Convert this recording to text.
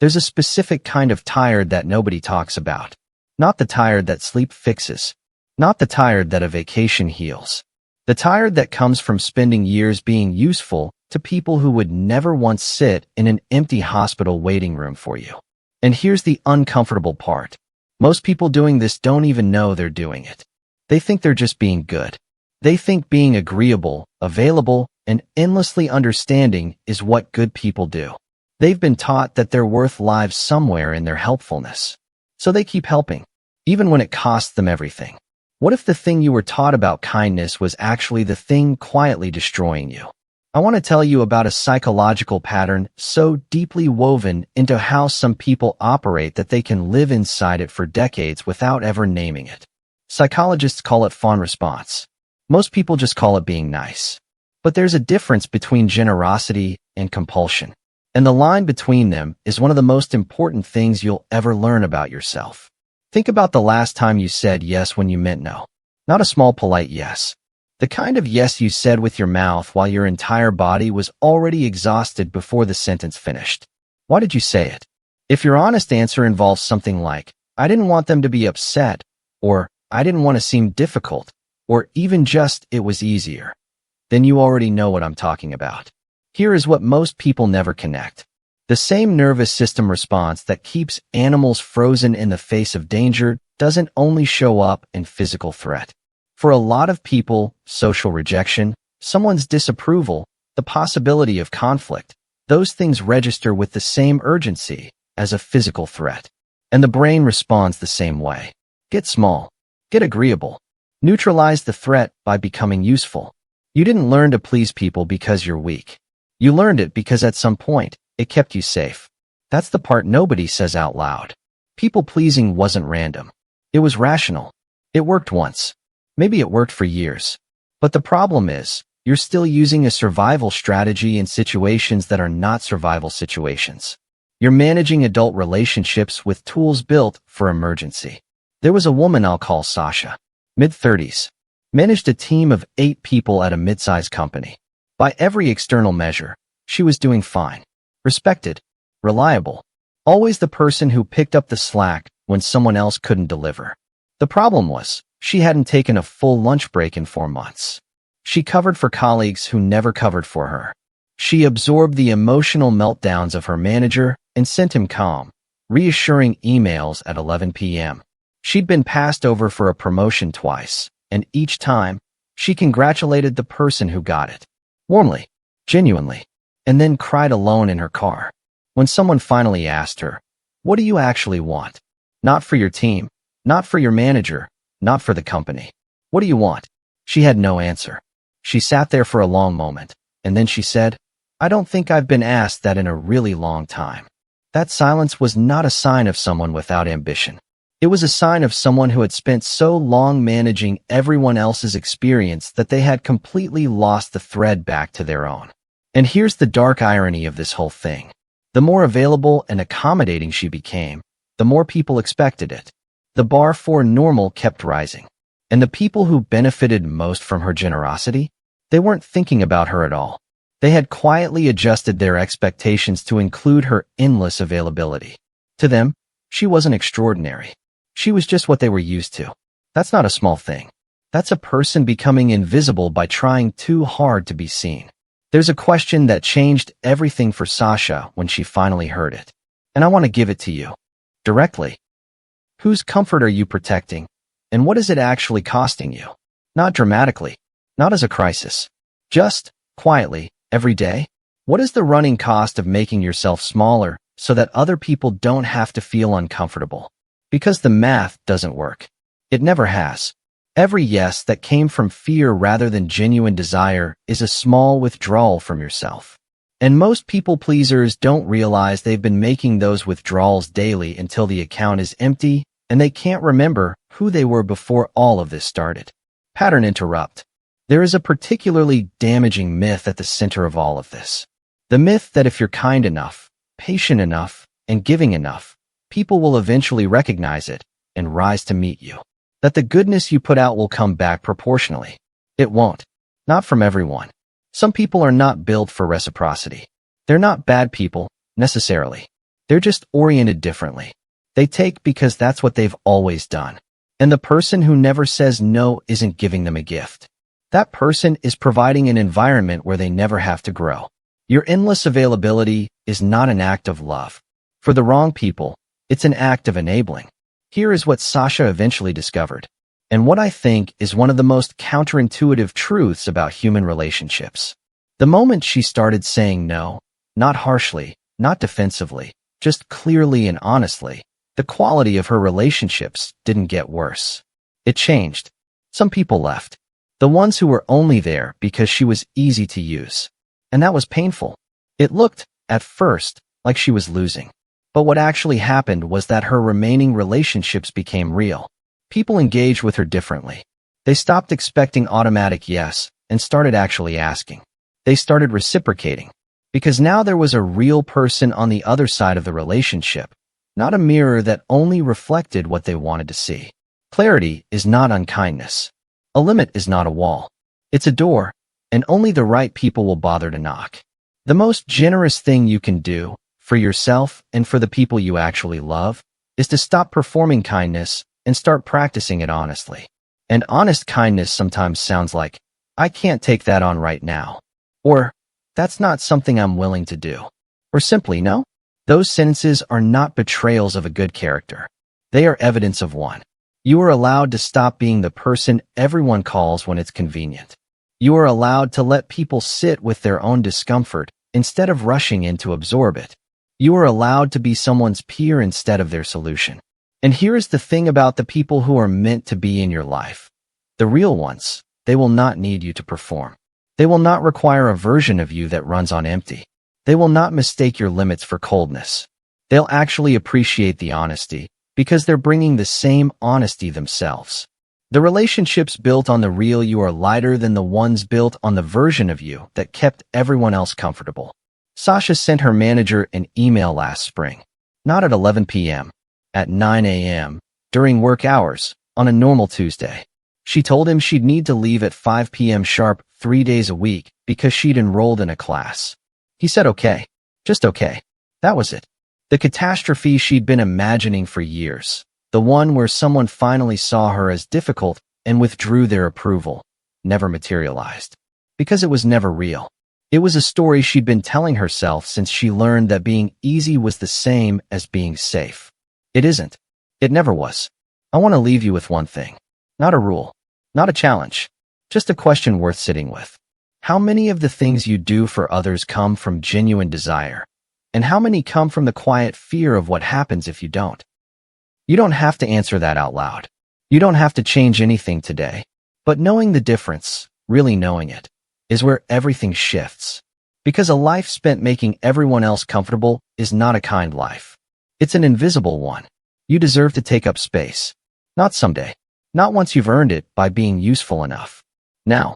There's a specific kind of tired that nobody talks about. Not the tired that sleep fixes. Not the tired that a vacation heals. The tired that comes from spending years being useful to people who would never once sit in an empty hospital waiting room for you. And here's the uncomfortable part. Most people doing this don't even know they're doing it. They think they're just being good. They think being agreeable, available, and endlessly understanding is what good people do. They've been taught that they're worth lives somewhere in their helpfulness. So they keep helping, even when it costs them everything. What if the thing you were taught about kindness was actually the thing quietly destroying you? I want to tell you about a psychological pattern so deeply woven into how some people operate that they can live inside it for decades without ever naming it. Psychologists call it fawn response. Most people just call it being nice. But there's a difference between generosity and compulsion. And the line between them is one of the most important things you'll ever learn about yourself. Think about the last time you said yes when you meant no. Not a small polite yes. The kind of yes you said with your mouth while your entire body was already exhausted before the sentence finished. Why did you say it? If your honest answer involves something like, I didn't want them to be upset, or I didn't want to seem difficult, or even just it was easier, then you already know what I'm talking about. Here is what most people never connect. The same nervous system response that keeps animals frozen in the face of danger doesn't only show up in physical threat. For a lot of people, social rejection, someone's disapproval, the possibility of conflict, those things register with the same urgency as a physical threat. And the brain responds the same way. Get small. Get agreeable. Neutralize the threat by becoming useful. You didn't learn to please people because you're weak. You learned it because at some point, it kept you safe. That's the part nobody says out loud. People-pleasing wasn't random. It was rational. It worked once. Maybe it worked for years. But the problem is, you're still using a survival strategy in situations that are not survival situations. You're managing adult relationships with tools built for emergency. There was a woman I'll call Sasha, mid-30s, managed a team of 8 people at a mid-sized company. By every external measure, she was doing fine. Respected, reliable, always the person who picked up the slack when someone else couldn't deliver. The problem was, she hadn't taken a full lunch break in 4 months. She covered for colleagues who never covered for her. She absorbed the emotional meltdowns of her manager and sent him calm, reassuring emails at 11 p.m. She'd been passed over for a promotion twice, and each time, she congratulated the person who got it. Warmly, genuinely. And then cried alone in her car. When someone finally asked her, what do you actually want? Not for your team, not for your manager, not for the company. What do you want? She had no answer. She sat there for a long moment, and then she said, I don't think I've been asked that in a really long time. That silence was not a sign of someone without ambition. It was a sign of someone who had spent so long managing everyone else's experience that they had completely lost the thread back to their own. And here's the dark irony of this whole thing. The more available and accommodating she became, the more people expected it. The bar for normal kept rising. And the people who benefited most from her generosity, they weren't thinking about her at all. They had quietly adjusted their expectations to include her endless availability. To them, she wasn't extraordinary. She was just what they were used to. That's not a small thing. That's a person becoming invisible by trying too hard to be seen. There's a question that changed everything for Sasha when she finally heard it. And I want to give it to you. Directly. Whose comfort are you protecting? And what is it actually costing you? Not dramatically. Not as a crisis. Just, quietly, every day. What is the running cost of making yourself smaller so that other people don't have to feel uncomfortable? Because the math doesn't work. It never has. Every yes that came from fear rather than genuine desire is a small withdrawal from yourself. And most people pleasers don't realize they've been making those withdrawals daily until the account is empty and they can't remember who they were before all of this started. Pattern interrupt. There is a particularly damaging myth at the center of all of this. The myth that if you're kind enough, patient enough, and giving enough, people will eventually recognize it and rise to meet you. That the goodness you put out will come back proportionally. It won't. Not from everyone. Some people are not built for reciprocity. They're not bad people, necessarily. They're just oriented differently. They take because that's what they've always done. And the person who never says no isn't giving them a gift. That person is providing an environment where they never have to grow. Your endless availability is not an act of love. For the wrong people, it's an act of enabling. Here is what Sasha eventually discovered, and what I think is one of the most counterintuitive truths about human relationships. The moment she started saying no, not harshly, not defensively, just clearly and honestly, the quality of her relationships didn't get worse. It changed. Some people left. The ones who were only there because she was easy to use. And that was painful. It looked, at first, like she was losing. But what actually happened was that her remaining relationships became real. People engaged with her differently. They stopped expecting automatic yes and started actually asking. They started reciprocating. Because now there was a real person on the other side of the relationship, not a mirror that only reflected what they wanted to see. Clarity is not unkindness. A limit is not a wall. It's a door, and only the right people will bother to knock. The most generous thing you can do, for yourself and for the people you actually love, is to stop performing kindness and start practicing it honestly. And honest kindness sometimes sounds like, I can't take that on right now. Or, that's not something I'm willing to do. Or simply, no. Those sentences are not betrayals of a good character. They are evidence of one. You are allowed to stop being the person everyone calls when it's convenient. You are allowed to let people sit with their own discomfort instead of rushing in to absorb it. You are allowed to be someone's peer instead of their solution. And here is the thing about the people who are meant to be in your life. The real ones, they will not need you to perform. They will not require a version of you that runs on empty. They will not mistake your limits for coldness. They'll actually appreciate the honesty because they're bringing the same honesty themselves. The relationships built on the real you are lighter than the ones built on the version of you that kept everyone else comfortable. Sasha sent her manager an email last spring, not at 11 p.m., at 9 a.m., during work hours, on a normal Tuesday. She told him she'd need to leave at 5 p.m. sharp 3 days a week because she'd enrolled in a class. He said okay. Just okay. That was it. The catastrophe she'd been imagining for years. The one where someone finally saw her as difficult and withdrew their approval. Never materialized. Because it was never real. It was a story she'd been telling herself since she learned that being easy was the same as being safe. It isn't. It never was. I want to leave you with one thing. Not a rule. Not a challenge. Just a question worth sitting with. How many of the things you do for others come from genuine desire? And how many come from the quiet fear of what happens if you don't? You don't have to answer that out loud. You don't have to change anything today. But knowing the difference, really knowing it, is where everything shifts. Because a life spent making everyone else comfortable is not a kind life. It's an invisible one. You deserve to take up space. Not someday. Not once you've earned it by being useful enough. Now.